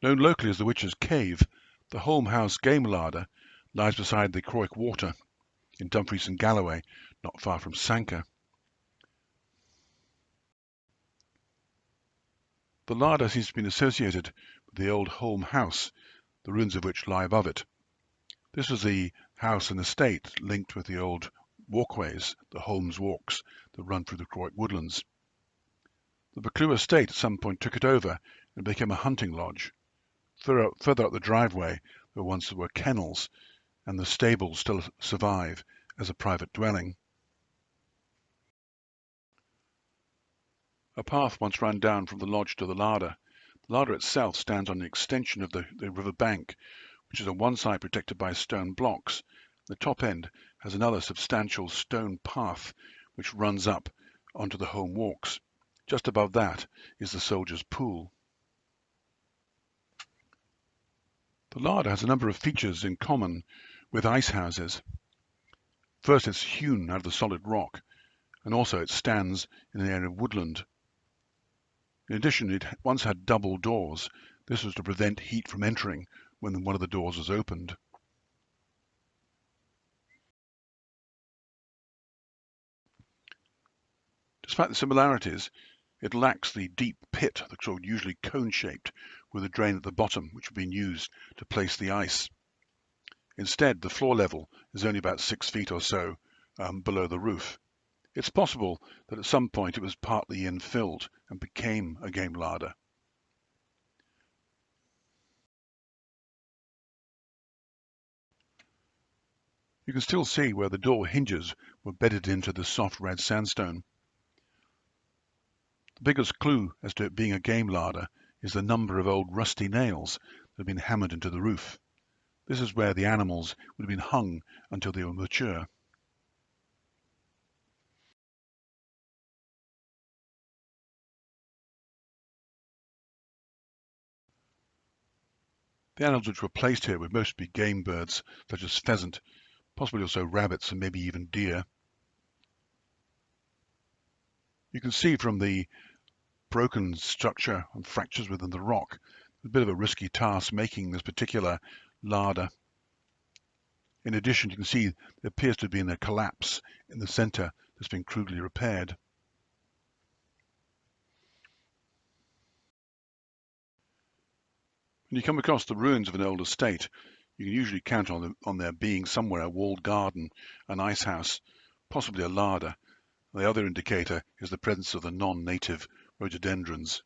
Known locally as the Witch's Cave, the Holm House game larder lies beside the Crawick Water in Dumfries and Galloway, not far from Sanquhar. The larder seems to have been associated with the old Holm House, the ruins of which lie above it. This was the house and estate linked with the old walkways, the Holmes Walks, that run through the Crawick woodlands. The Buccleuch estate at some point took it over and became a hunting lodge. Further up the driveway, there once were kennels, and the stables still survive as a private dwelling. A path once ran down from the lodge to the larder. The larder itself stands on an extension of the river bank, which is on one side protected by stone blocks. The top end has another substantial stone path which runs up onto the home walks. Just above that is the soldiers' pool. The larder has a number of features in common with ice houses. First, it's hewn out of the solid rock, and also it stands in an area of woodland. In addition, it once had double doors. This was to prevent heat from entering when one of the doors was opened. Despite the similarities, it lacks the deep pit that's usually cone-shaped with a drain at the bottom which had been used to place the ice. Instead, the floor level is only about 6 feet or so below the roof. It's possible that at some point it was partly infilled and became a game larder. You can still see where the door hinges were bedded into the soft red sandstone. The biggest clue as to it being a game larder is the number of old rusty nails that have been hammered into the roof. This is where the animals would have been hung until they were mature. The animals which were placed here would mostly be game birds, such as pheasant, possibly also rabbits and maybe even deer. You can see from the broken structure and fractures within the rock, a bit of a risky task making this particular larder. In addition, you can see there appears to have been a collapse in the center that's been crudely repaired. When you come across the ruins of an old estate, you can usually count on there being somewhere a walled garden, an ice house, possibly a larder. The other indicator is the presence of the non-native rhododendrons.